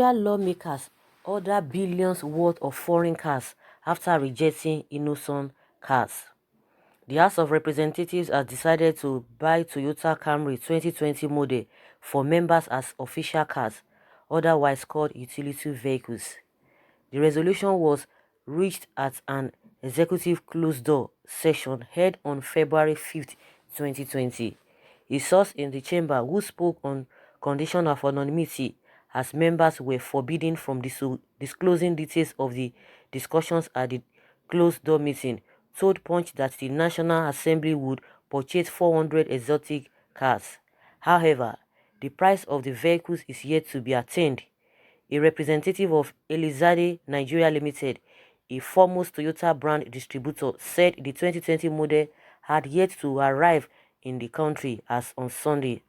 Nigeria lawmakers order billions worth of foreign cars after rejecting INNOSON cars. The House of Representatives has decided to buy Toyota Camry 2020 model for members as official cars, otherwise called utility vehicles. The resolution was reached at an executive closed-door session held on February 5th, 2020. A source in the chamber who spoke on condition of anonymity as members were forbidden from disclosing details of the discussions at the closed-door meeting told Punch that the National Assembly would purchase 400 exotic cars. However, the price of the vehicles is yet to be attained. A representative of Elizade Nigeria Limited, a foremost Toyota brand distributor, said the 2020 model had yet to arrive in the country as of Sunday.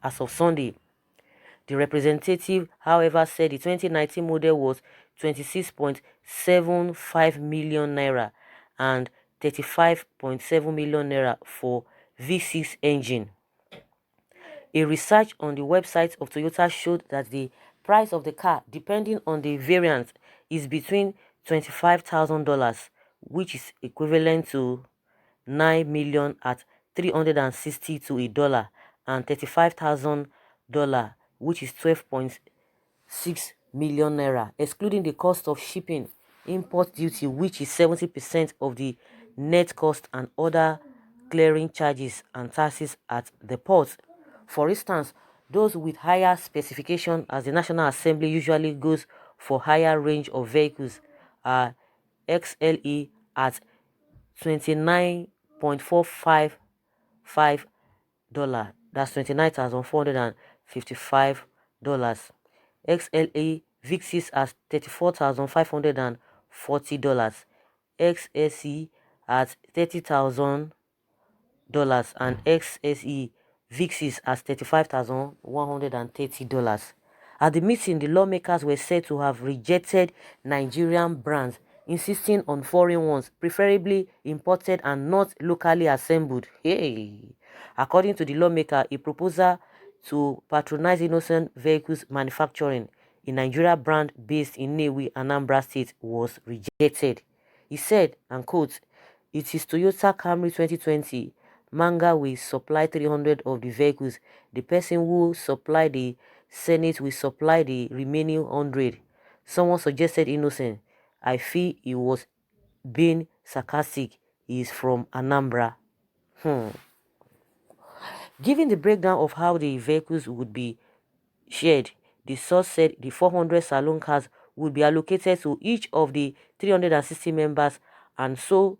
The representative, however, said the 2019 model was 26.75 million naira and 35.7 million naira for V6 engine. A research on the website of Toyota showed that the price of the car, depending on the variant, is between $25,000, which is equivalent to 9 million at 360 to a dollar, and $35,000, which is 12.6 million naira, excluding the cost of shipping, import duty, which is 70% of the net cost, and other clearing charges and taxes at the port. For instance, those with higher specification, as the National Assembly usually goes for higher range of vehicles, are XLE at $29.455. That's $29,455. XLE VIXIS at $34,540. XSE at $30,000 and XSE VIXIS as $35,130. At the meeting, the lawmakers were said to have rejected Nigerian brands, insisting on foreign ones, preferably imported and not locally assembled. Hey! According to the lawmaker, a proposal to patronize innocent vehicles manufacturing, a Nigeria brand based in Nnewi, Anambra State, was rejected. He said, and quote, "It is Toyota Camry 2020. Manga will supply 300 of the vehicles. The person who supplied the Senate will supply the remaining 100. Someone suggested innocent. I feel he was being sarcastic. He is from Anambra." Giving the breakdown of how the vehicles would be shared, the source said the 400 saloon cars would be allocated to each of the 360 members and some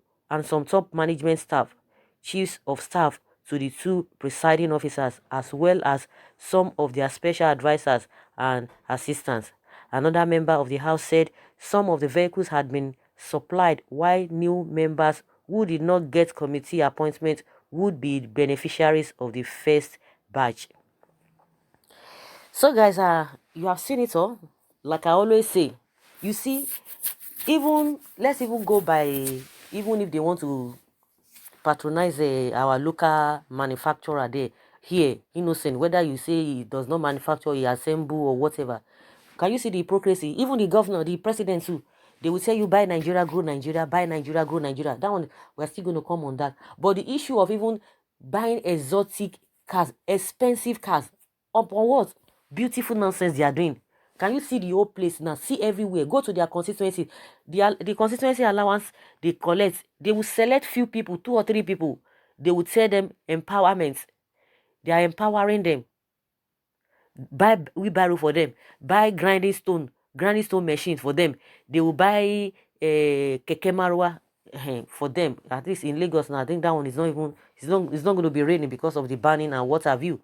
top management staff, chiefs of staff to the two presiding officers, as well as some of their special advisors and assistants. Another member of the House said some of the vehicles had been supplied, while new members who did not get committee appointment would be beneficiaries of the first batch. So guys, you have seen it all. Like I always say, you see, let's even go by, even if they want to patronize our local manufacturer there, here, innocent, whether you say he does not manufacture, he assemble or whatever. Can you see the hypocrisy? Even the governor, the president too, they will tell you buy Nigeria, grow Nigeria, buy Nigeria, grow Nigeria. That one, we're still going to come on that. But the issue of even buying exotic cars, expensive cars, upon what? Beautiful nonsense they are doing. Can you see the whole place now? See everywhere. Go to their constituency. The constituency allowance they collect, they will select few people, 2 or 3 people. They will tell them empowerment. They are empowering them. Buy wheelbarrow for them. Buy grinding stone machines for them. They will buy keke marwa for them. At least in Lagos now, I think that one is not even, it's not going to be raining because of the banning and what have you.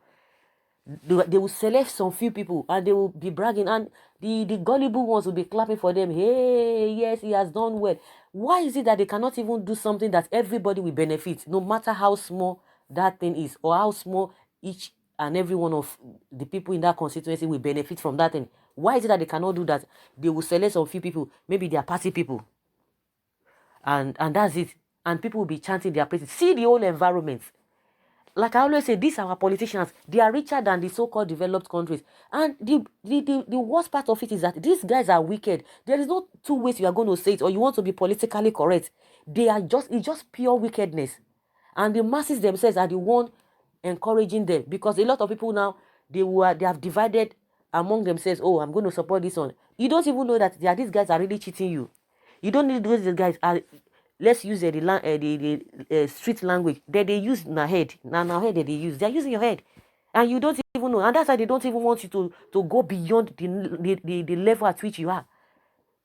They will select some few people and they will be bragging, and the gullible ones will be clapping for them. Hey, yes, he has done well. Why is it that they cannot even do something that everybody will benefit, no matter how small that thing is, or how small each and every one of the people in that constituency will benefit from that thing? Why is it that they cannot do that? They will select some few people, maybe their party people, and that's it. And people will be chanting their praises. See the whole environment. like I always say, these our politicians, they are richer than the so-called developed countries. And the worst part of it is that these guys are wicked. There is no two ways you are going to say it, or you want to be politically correct. It's just pure wickedness. And the masses themselves are the one encouraging them, because a lot of people now, they have divided among themselves. Oh, I'm going to support this one. You don't even know that these guys are really cheating you. You don't need those guys are, let's use the street language that they use in our head. Now head that they use. They're using your head. And you don't even know. And that's why they don't even want you to go beyond the level at which you are.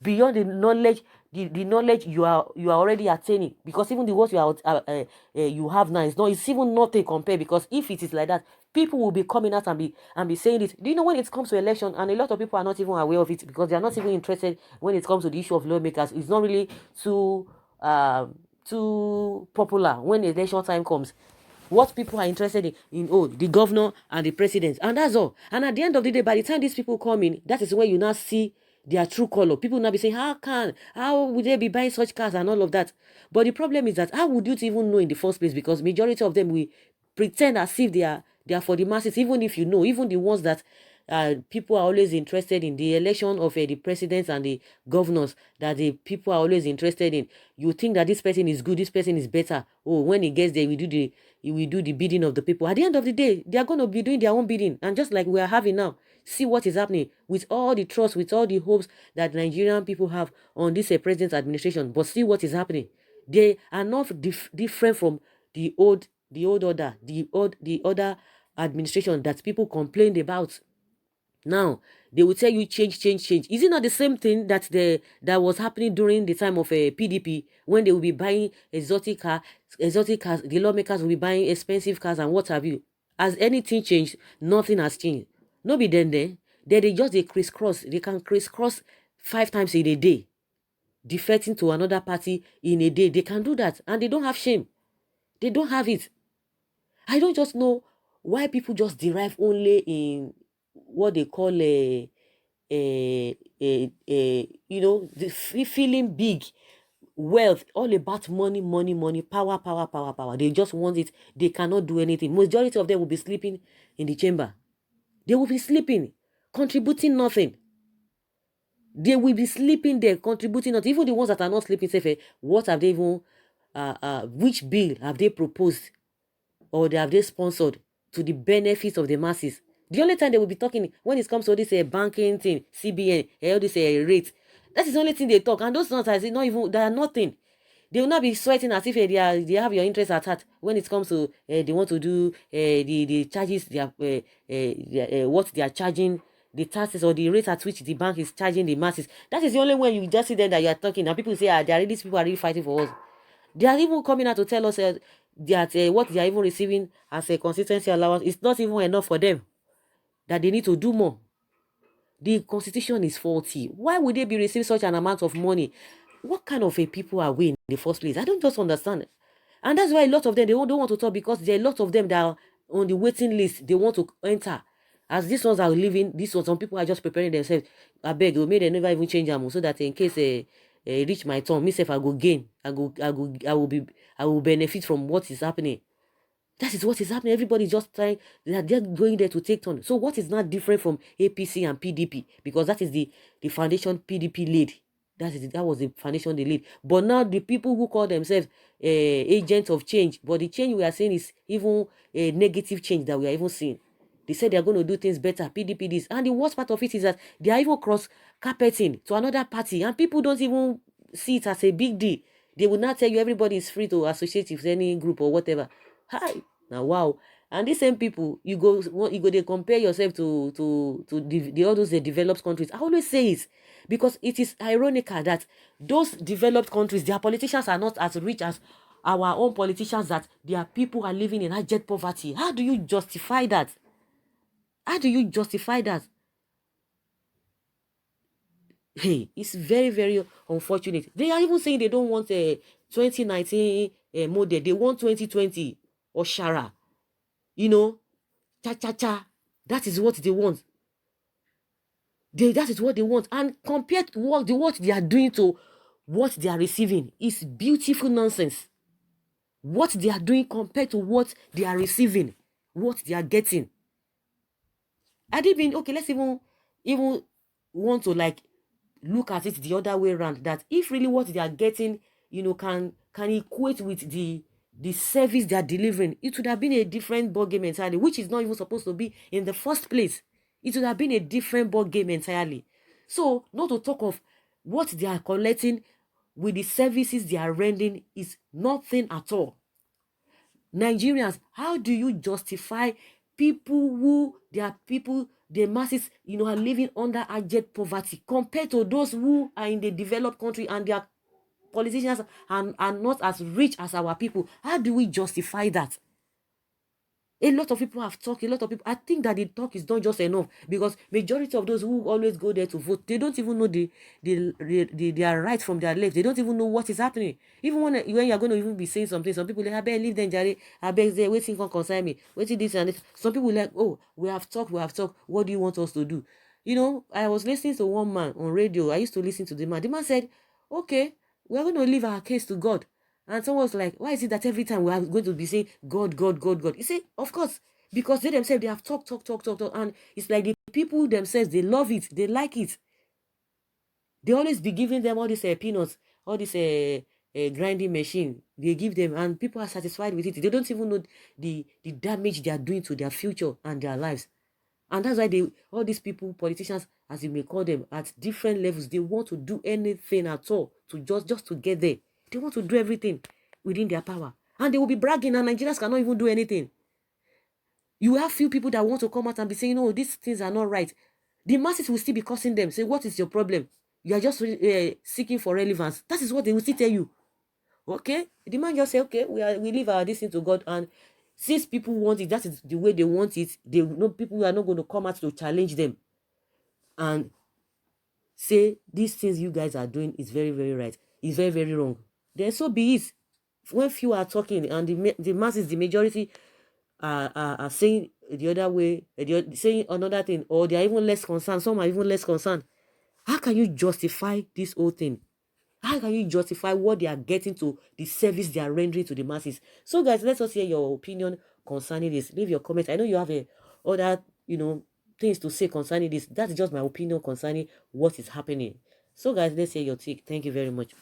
Beyond the knowledge, the knowledge you are already attaining. Because even the what you have now is not, it's even nothing compared. Because if it is like that, people will be coming out and be saying it. Do you know, when it comes to election, and a lot of people are not even aware of it, because they are not even interested when it comes to the issue of lawmakers. It's not really too popular when election time comes. What people are interested in, oh, the governor and the president, and that's all. And at the end of the day, by the time these people come in, that is when you now see their true color. People will now be saying, how would they be buying such cars and all of that? But the problem is that, how would you even know in the first place? Because majority of them will pretend as if they are for the masses. Even if you know, even the ones that people are always interested in, the election of the presidents and the governors, that the people are always interested in, you think that this person is good, this person is better. Oh, when he gets there, he will do the bidding of the people. At the end of the day, they are going to be doing their own bidding. And just like we are having now, see what is happening with all the trust, with all the hopes that Nigerian people have on this president's administration. But see what is happening. They are not different from the other administration that people complained about. Now, they will tell you change, change, change. Is it not the same thing that was happening during the time of PDP, when they will be buying exotic cars, the lawmakers will be buying expensive cars and what have you? Has anything changed? Nothing has changed. No be then. They just they crisscross. They can crisscross 5 times in a day, defecting to another party in a day. They can do that, and they don't have shame. They don't have it. I don't just know why people just derive only in what they call the feeling big, wealth, all about money, money, money, power, power, power, power. They just want it. They cannot do anything. Majority of them will be sleeping in the chamber. They will be sleeping, contributing nothing. They will be sleeping there, contributing nothing. Even the ones that are not sleeping, say, what have they even, which bill have they proposed, or have they sponsored to the benefits of the masses? The only time they will be talking when it comes to this banking thing, CBN, all this rate. That is the only thing they talk. And those ones are not even, they are nothing. They will not be sweating as if they have your interest at heart when it comes to they want to do the charges, what they are charging, the taxes or the rate at which the bank is charging the masses. That is the only way you just see them that you are talking. And people say, these people are really fighting for us. They are even coming out to tell us that what they are even receiving as a consistency allowance is not even enough for them, that they need to do more. The constitution is faulty. Why would they be receiving such an amount of money? What kind of a people are we in the first place? I don't just understand. And that's why a lot of them, they don't want to talk, because there are a lot of them that are on the waiting list. They want to enter. As these ones are leaving, some people are just preparing themselves. I beg, they never even change them, so that in case reach my turn, myself I go gain. I will benefit from what is happening. That is what is happening. Everybody just trying, they're going there to take turn. So what is not different from APC and PDP? Because that is the foundation PDP laid. That was the foundation they laid. But now the people who call themselves agents of change, but the change we are seeing is even a negative change that we are even seeing. They said they are going to do things better, PDP this. And the worst part of it is that they are even cross-carpeting to another party. And people don't even see it as a big deal. They will not tell you everybody is free to associate with any group or whatever. Hi, now wow. And these same people, you go they compare yourself to the all those developed countries. I always say it, because it is ironical that those developed countries, their politicians are not as rich as our own politicians, that their people are living in abject poverty. How do you justify that? How do you justify that? Hey, it's very, very unfortunate. They are even saying they don't want a 2019 model. They want 2020 or Shara. Cha. That is what they want. That is what they want. And compared to what they are doing to what they are receiving, is beautiful nonsense. what they are doing compared to what they are receiving, what they are getting. I didn't mean, okay, let's even want to like look at it the other way around, that if really what they are getting, can equate with the service they are delivering, it would have been a different ball game entirely, which is not even supposed to be in the first place. It would have been a different ball game entirely. So not to talk of what they are collecting with the services they are rendering is nothing at all. Nigerians, how do you justify people who, the masses, are living under abject poverty compared to those who are in the developed country and their politicians are not as rich as our people? How do we justify that? A lot of people have talked, a lot of people, I think that the talk is not just enough, because majority of those who always go there to vote, they don't even know their right from their left. They don't even know what is happening. Even when you're going to even be saying something, some people like, I beg leave them, Jare, I beg they waiting for concern me, waiting this and this. Some people like, oh, we have talked, what do you want us to do? I was listening to one man on radio. I used to listen to the man. The man said, okay, we're going to leave our case to God. And someone was like, why is it that every time we are going to be saying God, God, God, God? You say, of course, because they themselves, they have talk. And it's like the people themselves, they love it. They like it. They always be giving them all these peanuts, all this grinding machine. They give them, and people are satisfied with it. They don't even know the damage they are doing to their future and their lives. And that's why all these people, politicians, as you may call them, at different levels, they want to do anything at all to just to get there. They want to do everything within their power. And they will be bragging, and Nigerians cannot even do anything. You have few people that want to come out and be saying, no, these things are not right. The masses will still be cursing them. Say, what is your problem? You are just seeking for relevance. That is what they will still tell you. Okay? The man just say, okay, we leave our this to God, and since people want it, that is the way they want it. They know people are not going to come out to challenge them and say these things you guys are doing is very, very right. It's very, very wrong. Then so be it. When few are talking and the masses, the majority are saying the other way, they're saying another thing, or they are even less concerned. Some are even less concerned. How can you justify this whole thing? How can you justify what they are getting to the service they are rendering to the masses? So, guys, let us hear your opinion concerning this. Leave your comments. I know you have other, things to say concerning this. That's just my opinion concerning what is happening. So, guys, let's hear your take. Thank you very much.